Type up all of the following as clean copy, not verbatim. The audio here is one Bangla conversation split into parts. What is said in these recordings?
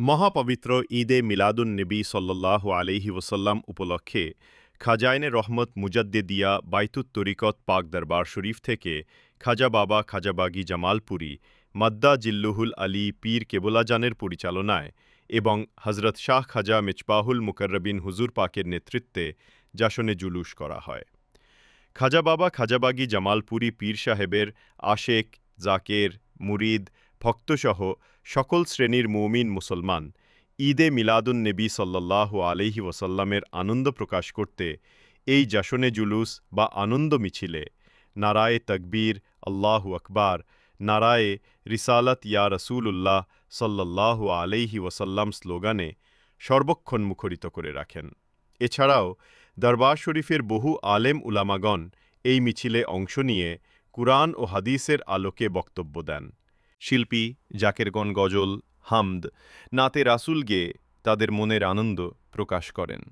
মহাপবিত্র ঈদে মিলাদুন-নবী সাল্লাল্লাহু আলাইহি ওয়াসাল্লাম উপলক্ষে খাজাইনে রহমত মুজাদ্দেদিয়া বাইতুত তরিকত পাক দরবার শরীফ থেকে খাজা বাবা খাজাবাগী জামালপুরী মাদ্দা জিল্লুহুল আলী পীর কেবলাজানের পরিচালনায় এবং হজরত শাহ খাজা মিজবাহুল মুকাররবিন হুজুর পাকের নেতৃত্বে জাশনে জুলুস করা হয়। খাজা বাবা খাজাবাগী জামালপুরী পীর সাহেবের আশেক, জাকের, মুরিদ, ভক্তসহ সকল শ্রেণীর মুমিন মুসলমান ঈদে মিলাদুন-নবী সাল্লাল্লাহু আলাইহি ওয়াসাল্লামের আনন্দ প্রকাশ করতে এই জাশনে জুলুস বা আনন্দ মিছিলে নারায়ে তাকবীর, আল্লাহু আকবার, নারায়ে রিসালাত ইয়া রাসূলুল্লাহ সাল্লাল্লাহু আলাইহি ওয়াসাল্লাম স্লোগানে সর্বক্ষণ মুখরিত করে রাখেন। এছাড়াও দরবার শরীফের বহু আলেম উলামাগণ এই মিছিলে অংশ নিয়ে কুরআন ও হাদিসের আলোকে বক্তব্য দেন। শিল্পী জাকেরগণ গজল, হামদ, নাতে রাসূল গেয়ে তাদের মনের আনন্দ প্রকাশ করেন।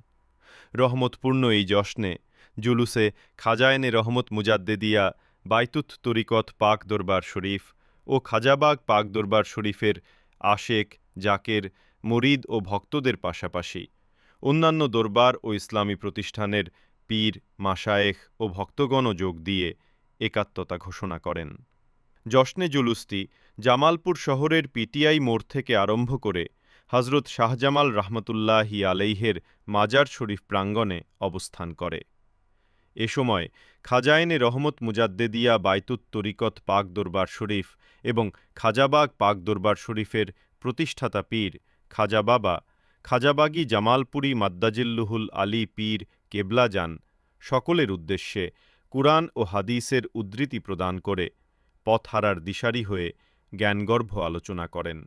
রহমতপূর্ণ এই জশ্নে জুলুসে খাজায়েনে রহমত মুজাদ্দেদিয়া বাইতুত তরিকত পাক দরবার শরীফ ও খাজাবাগ পাক দরবার শরীফের আশেক, জাকের, মুরিদ ও ভক্তদের পাশাপাশি অন্যান্য দরবার ও ইসলামী প্রতিষ্ঠানের পীর, মাশায়েখ ও ভক্তগণও যোগ দিয়ে একাত্মতা ঘোষণা করেন। জশ্নে জুলুসটি জামালপুর শহরের পিটিআই মোড় থেকে আরম্ভ করে হজরত শাহজামাল রহমতুল্লাহি আলাইহের মাজার শরীফ প্রাঙ্গণে অবস্থান করে। এ সময় খাজায়েনে রহমত মুজাদ্দেদিয়া বাইতুত তরিকত পাক দরবার শরীফ এবং খাজাবাগ পাক দরবার শরীফের প্রতিষ্ঠাতা পীর খাজা বাবা খাজাবাগী জামালপুরী মাদ্দাজিল্লুহুল আলী পীর কেবলাজান সকলের উদ্দেশ্যে কুরআন ও হাদিসের উদ্ধৃতি প্রদান করে পথহারার দিশারি হয়ে জ্ঞানগর্ভ আলোচনা করেন।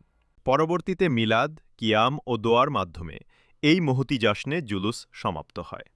পরবর্তীতে মিলাদ, কিয়াম ও দোয়ার মাধ্যমে এই মহতী জশ্নে জুলুস সমাপ্ত হয়।